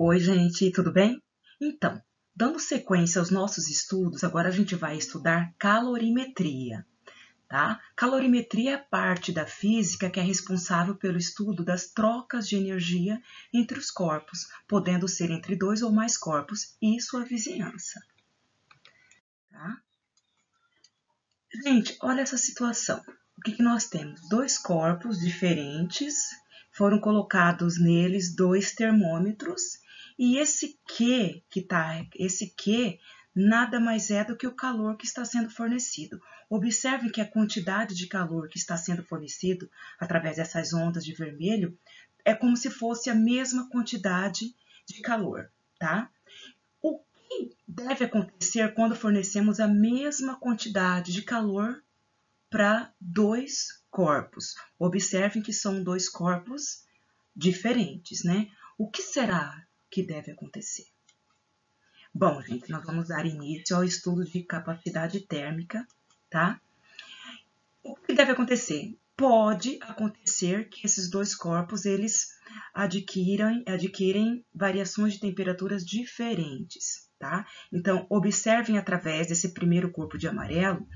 Oi, gente, tudo bem? Então, dando sequência aos nossos estudos, agora a gente vai estudar calorimetria, tá? Calorimetria é a parte da física que é responsável pelo estudo das trocas de energia entre os corpos, podendo ser entre dois ou mais corpos e sua vizinhança, tá? Gente, olha essa situação. O que nós temos? Dois corpos diferentes, foram colocados neles dois termômetros, e esse Q nada mais é do que o calor que está sendo fornecido. Observe que a quantidade de calor que está sendo fornecido através dessas ondas de vermelho é como se fosse a mesma quantidade de calor, tá? O que deve acontecer quando fornecemos a mesma quantidade de calor para dois corpos? Observem que são dois corpos diferentes, né? O que será que deve acontecer? Bom, gente, nós vamos dar início ao estudo de capacidade térmica, tá? O que deve acontecer? Pode acontecer que esses dois corpos, eles adquirem variações de temperaturas diferentes, tá? Então, observem através desse primeiro corpo de amarelo,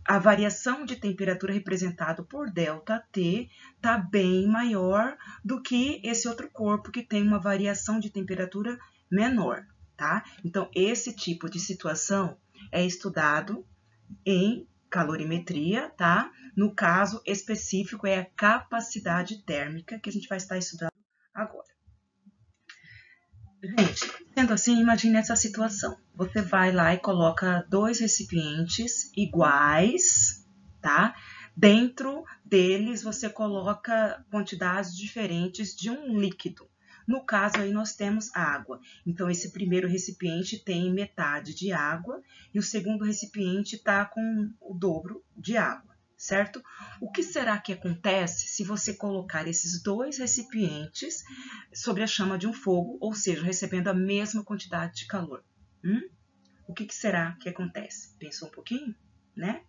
a variação de temperatura representada por ΔT está bem maior do que esse outro corpo que tem uma variação de temperatura menor, tá? Então, esse tipo de situação é estudado em calorimetria, tá? No caso específico é a capacidade térmica que a gente vai estar estudando agora. Gente, sendo assim, imagine essa situação. Você vai lá e coloca dois recipientes iguais, tá? Dentro deles você coloca quantidades diferentes de um líquido. No caso aí nós temos água. Então esse primeiro recipiente tem metade de água e o segundo recipiente está com o dobro de água, certo? O que será que acontece se você colocar esses dois recipientes sobre a chama de um fogo, ou seja, recebendo a mesma quantidade de calor? O que será que acontece? Pensou um pouquinho, né?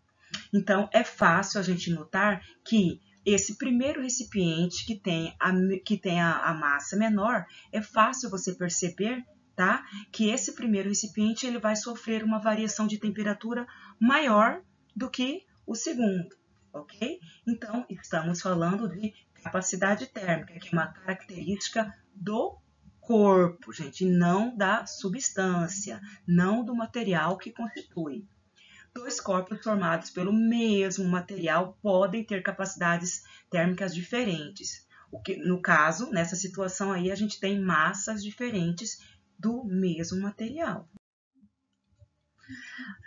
Então, é fácil a gente notar que esse primeiro recipiente que tem a massa menor, é fácil você perceber, tá? Que esse primeiro recipiente ele vai sofrer uma variação de temperatura maior do que o segundo, ok? Então, estamos falando de capacidade térmica, que é uma característica do corpo, gente, não da substância, não do material que constitui. Dois corpos formados pelo mesmo material podem ter capacidades térmicas diferentes. No caso, nessa situação aí, a gente tem massas diferentes do mesmo material.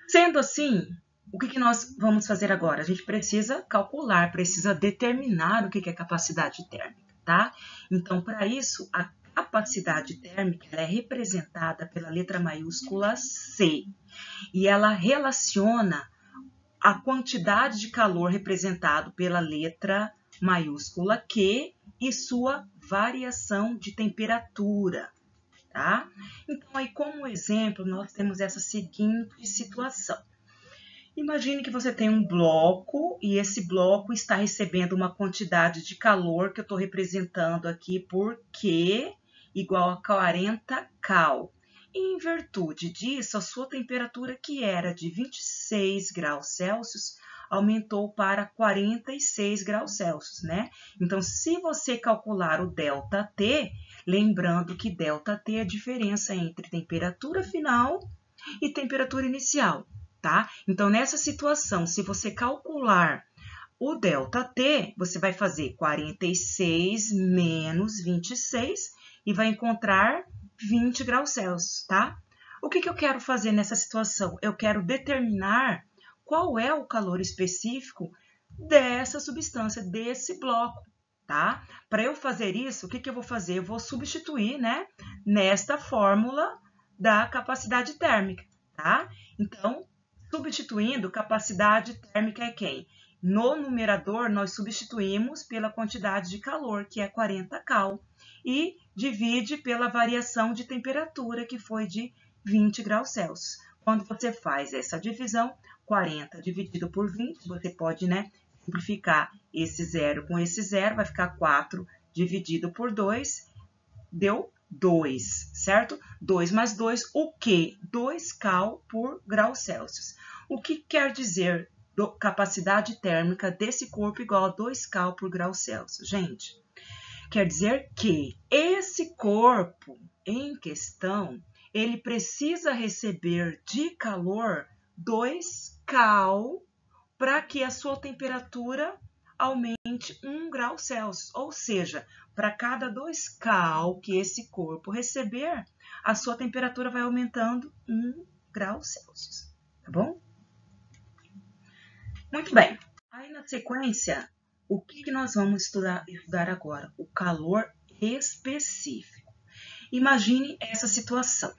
Sendo assim, o que nós vamos fazer agora? A gente precisa calcular, precisa determinar o que é capacidade térmica, tá? Então, para isso, a capacidade térmica é representada pela letra maiúscula C. E ela relaciona a quantidade de calor representado pela letra maiúscula Q e sua variação de temperatura, tá? Então, aí como exemplo, nós temos essa seguinte situação. Imagine que você tem um bloco e esse bloco está recebendo uma quantidade de calor que eu estou representando aqui por Q igual a 40 cal. E em virtude disso, a sua temperatura, que era de 26 graus Celsius, aumentou para 46 graus Celsius, né? Então, se você calcular o ΔT, lembrando que ΔT é a diferença entre temperatura final e temperatura inicial, tá? Então, nessa situação, se você calcular o ΔT, você vai fazer 46 menos 26 e vai encontrar 20 graus Celsius, tá? O que eu quero fazer nessa situação? Eu quero determinar qual é o calor específico dessa substância, desse bloco, tá? Para eu fazer isso, o que eu vou fazer? Eu vou substituir, né, nesta fórmula da capacidade térmica, tá? Então, substituindo, capacidade térmica é quem? No numerador, nós substituímos pela quantidade de calor, que é 40 cal, e divide pela variação de temperatura, que foi de 20 graus Celsius. Quando você faz essa divisão, 40 dividido por 20, você pode, né, simplificar esse zero com esse zero, vai ficar 4 dividido por 2, deu 2, certo? 2 mais 2, o quê? 2 cal por grau Celsius. O que quer dizer capacidade térmica desse corpo igual a 2 cal por grau Celsius? Gente, quer dizer que esse corpo em questão, ele precisa receber de calor 2 cal para que a sua temperatura aumente 1 grau Celsius. Ou seja, para cada 2 cal que esse corpo receber, a sua temperatura vai aumentando 1 grau Celsius. Tá bom? Muito bem. Aí, na sequência, o que nós vamos estudar agora? O calor específico. Imagine essa situação.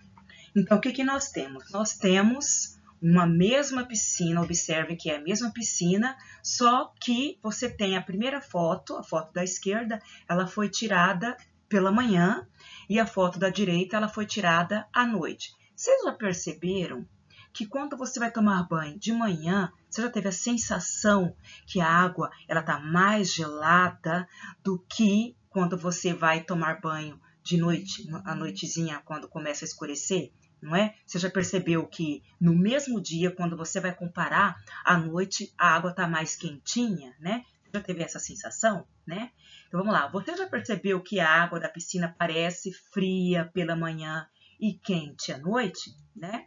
Então, o que nós temos? Nós temos uma mesma piscina, observe que é a mesma piscina, só que você tem a primeira foto, a foto da esquerda, ela foi tirada pela manhã e a foto da direita, ela foi tirada à noite. Vocês já perceberam que quando você vai tomar banho de manhã, você já teve a sensação que a água ela está mais gelada do que quando você vai tomar banho de noite, à noitezinha, quando começa a escurecer? Não é? Você já percebeu que no mesmo dia, quando você vai comparar, à noite a água está mais quentinha, né? Você já teve essa sensação, né? Então vamos lá, você já percebeu que a água da piscina parece fria pela manhã e quente à noite, né?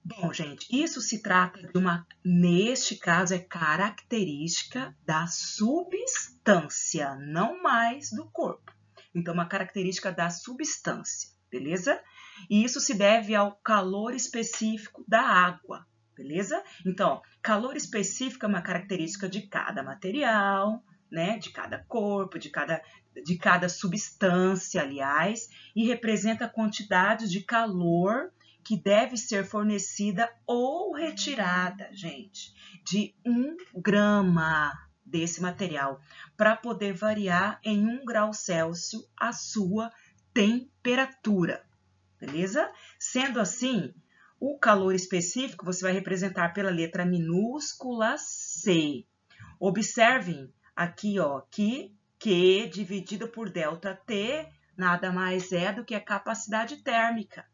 Bom, gente, isso se trata de neste caso, é característica da substância, não mais do corpo. Então, uma característica da substância, beleza? E isso se deve ao calor específico da água, beleza? Então, calor específico é uma característica de cada material, né? De cada corpo, de cada substância, aliás, e representa a quantidade de calor que deve ser fornecida ou retirada, gente, de 1 grama desse material, para poder variar em 1 grau Celsius a sua temperatura, beleza? Sendo assim, o calor específico você vai representar pela letra minúscula C. Observem aqui, ó, que Q dividido por ΔT nada mais é do que a capacidade térmica.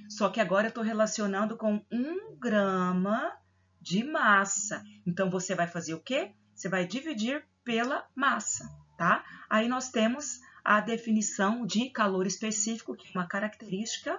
Só que agora eu estou relacionando com 1 grama de massa. Então, você vai fazer o quê? Você vai dividir pela massa, tá? Aí nós temos a definição de calor específico, que é uma característica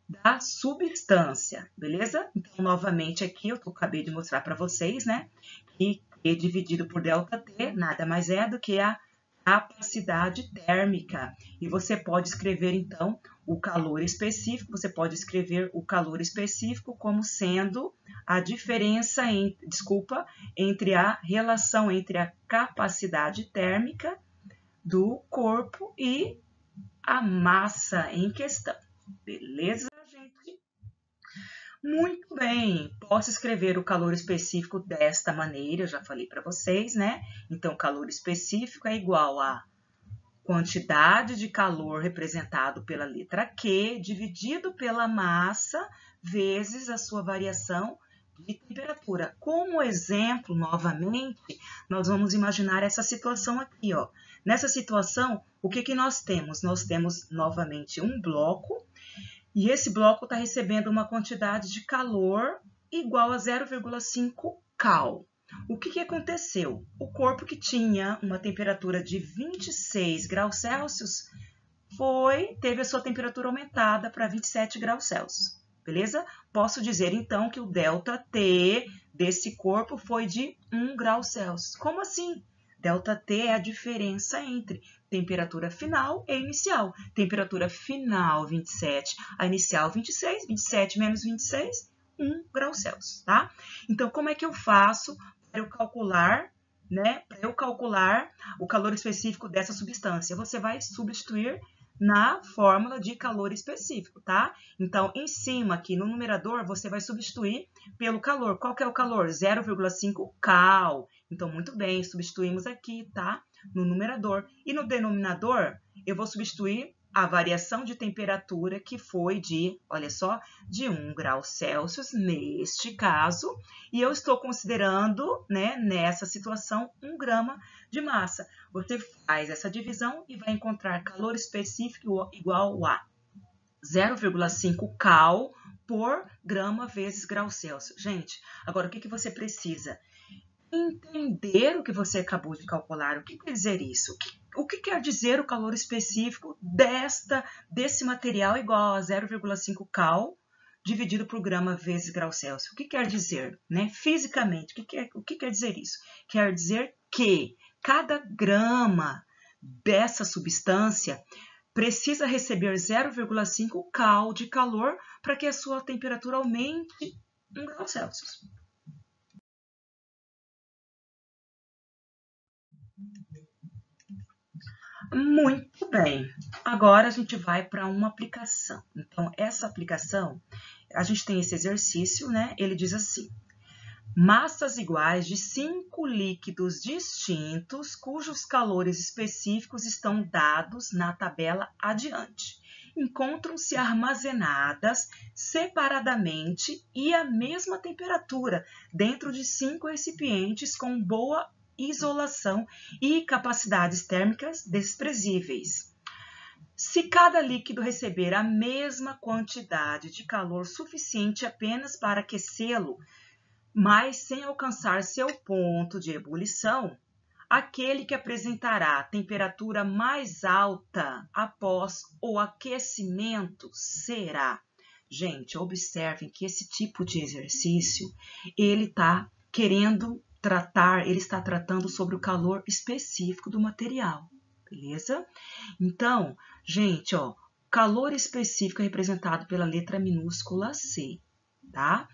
da substância, beleza? Então, novamente aqui, eu acabei de mostrar para vocês, né? Que Q dividido por ΔT nada mais é do que a capacidade térmica. E você pode escrever, então, o calor específico, você pode escrever o calor específico como sendo a diferença, entre a relação entre a capacidade térmica do corpo e a massa em questão. Beleza, gente? Muito bem, posso escrever o calor específico desta maneira, eu já falei para vocês, né? Então, calor específico é igual a quantidade de calor representado pela letra Q dividido pela massa vezes a sua variação de temperatura. Como exemplo, novamente, nós vamos imaginar essa situação aqui, ó. Nessa situação, o que nós temos? Nós temos novamente um bloco e esse bloco está recebendo uma quantidade de calor igual a 0,5 cal. O que aconteceu? O corpo que tinha uma temperatura de 26 graus Celsius teve a sua temperatura aumentada para 27 graus Celsius, beleza? Posso dizer, então, que o ΔT desse corpo foi de 1 grau Celsius. Como assim? ΔT é a diferença entre temperatura final e inicial. Temperatura final, 27, a inicial, 26, 27 menos 26, 1 grau Celsius, tá? Então, como é que eu faço para eu calcular, né? Para eu calcular o calor específico dessa substância? Você vai substituir na fórmula de calor específico, tá? Então, em cima aqui no numerador, você vai substituir pelo calor. Qual que é o calor? 0,5 cal. Então, muito bem, substituímos aqui, tá? No numerador. E no denominador, eu vou substituir a variação de temperatura que foi de, olha só, de 1 grau Celsius neste caso, e eu estou considerando, né, nessa situação, 1 grama de massa. Você faz essa divisão e vai encontrar calor específico igual a 0,5 cal por grama vezes grau Celsius. Gente, agora o que você precisa? Entender o que você acabou de calcular. O que quer dizer isso? O que quer dizer o calor específico desse material igual a 0,5 cal dividido por grama vezes grau Celsius? O que quer dizer, né? Fisicamente, o que quer dizer isso? Quer dizer que cada grama dessa substância precisa receber 0,5 cal de calor para que a sua temperatura aumente 1 grau Celsius. Muito bem. Agora a gente vai para uma aplicação. Então, essa aplicação, a gente tem esse exercício, né? Ele diz assim: massas iguais de 5 líquidos distintos, cujos calores específicos estão dados na tabela adiante. Encontram-se armazenadas separadamente e à mesma temperatura, dentro de 5 recipientes com boa isolação e capacidades térmicas desprezíveis. Se cada líquido receber a mesma quantidade de calor suficiente apenas para aquecê-lo, mas sem alcançar seu ponto de ebulição, aquele que apresentará temperatura mais alta após o aquecimento será. Gente, observem que esse tipo de exercício, ele está tratando sobre o calor específico do material, beleza? Então, gente, ó, calor específico é representado pela letra minúscula C, tá?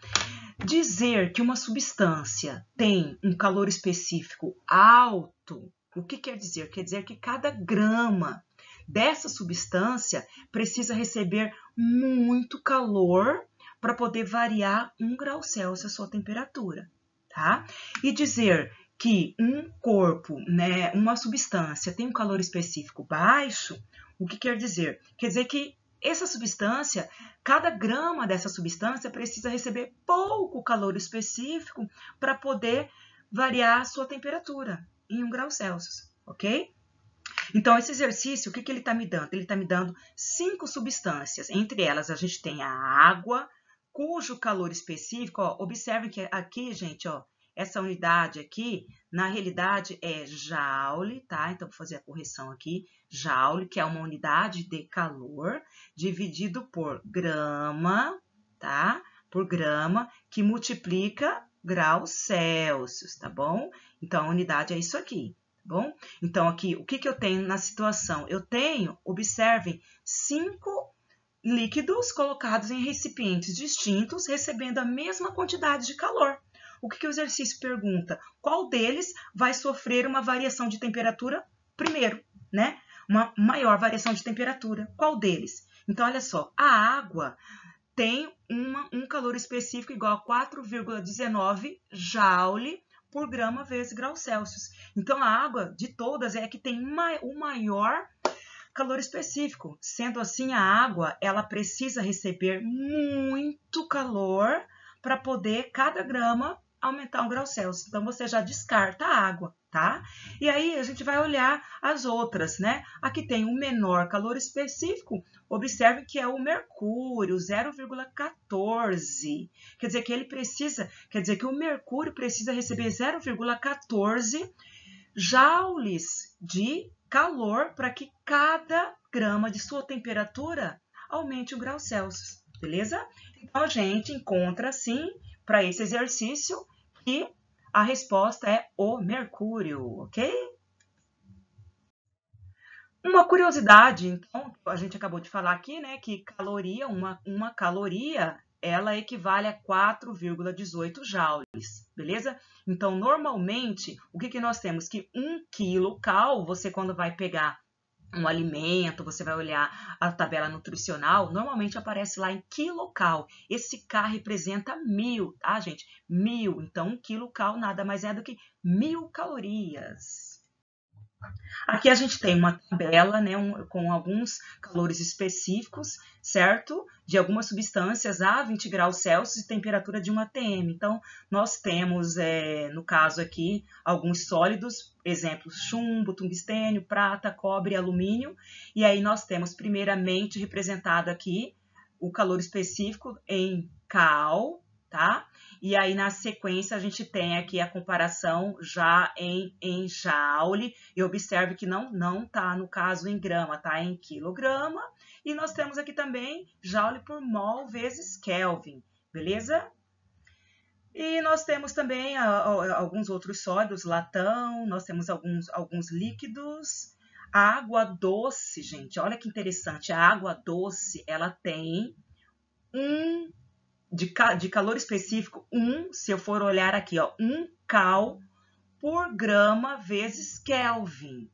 Dizer que uma substância tem um calor específico alto, o que quer dizer? Quer dizer que cada grama dessa substância precisa receber muito calor para poder variar 1 grau Celsius a sua temperatura, tá? E dizer que um corpo, né, uma substância tem um calor específico baixo, o que quer dizer? Quer dizer que essa substância, cada grama dessa substância precisa receber pouco calor específico para poder variar a sua temperatura em 1 grau Celsius, ok? Então, esse exercício, o que ele está me dando? Ele está me dando 5 substâncias. Entre elas, a gente tem a água, cujo calor específico, ó, observe que aqui, gente, ó, essa unidade aqui, na realidade, é joule, tá? Então, vou fazer a correção aqui. Joule, que é uma unidade de calor, dividido por grama, tá? Por grama, que multiplica graus Celsius, tá bom? Então, a unidade é isso aqui, tá bom? Então, aqui, o que eu tenho na situação? Eu tenho, observem, 5 líquidos colocados em recipientes distintos, recebendo a mesma quantidade de calor. O que o exercício pergunta? Qual deles vai sofrer uma variação de temperatura primeiro, né? Uma maior variação de temperatura. Qual deles? Então, olha só, a água tem um calor específico igual a 4,19 joule por grama vezes grau Celsius. Então, a água de todas é a que tem o maior calor específico. Sendo assim, a água ela precisa receber muito calor para poder cada grama aumentar 1 grau Celsius. Então, você já descarta a água, tá? E aí, a gente vai olhar as outras, né? Aqui tem o menor calor específico. Observe que é o mercúrio, 0,14. Quer dizer que o mercúrio precisa receber 0,14 joules de calor para que cada grama de sua temperatura aumente 1 grau Celsius, beleza? Então, a gente encontra, assim, para esse exercício, que a resposta é o mercúrio, ok? Uma curiosidade, então, a gente acabou de falar aqui, né, que caloria, uma caloria, ela equivale a 4,18 joules, beleza? Então, normalmente, o que nós temos? Que 1 quilocal, você quando vai pegar um alimento, você vai olhar a tabela nutricional, normalmente aparece lá em quilocal. Esse K representa 1000, tá, gente? 1000. Então, 1 quilocal nada mais é do que 1000 calorias. Aqui a gente tem uma tabela, né, com alguns calores específicos, certo? De algumas substâncias a 20 graus Celsius e temperatura de 1 atm. Então, nós temos, no caso aqui, alguns sólidos, exemplos, chumbo, tungstênio, prata, cobre, alumínio. E aí nós temos, primeiramente, representado aqui, o calor específico em cal, tá? E aí, na sequência, a gente tem aqui a comparação já em joule. E observe que não tá, no caso, em grama, tá? Em quilograma. E nós temos aqui também joule por mol vezes Kelvin, beleza? E nós temos também alguns outros sólidos, latão, nós temos alguns líquidos. A água doce, gente, olha que interessante, a água doce, ela tem de calor específico, se eu for olhar aqui, ó, 1 cal por grama vezes Kelvin,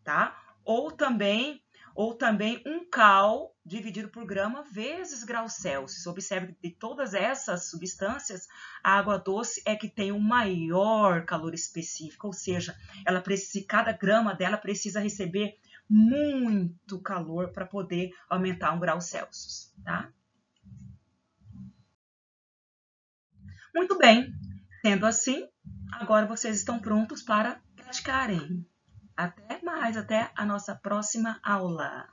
tá? Ou também 1 cal dividido por grama vezes graus Celsius. Observe que de todas essas substâncias, a água doce é que tem o maior calor específico, ou seja, cada grama dela precisa receber muito calor para poder aumentar 1 grau Celsius, tá? Muito bem, sendo assim, agora vocês estão prontos para praticarem. Até mais, até a nossa próxima aula.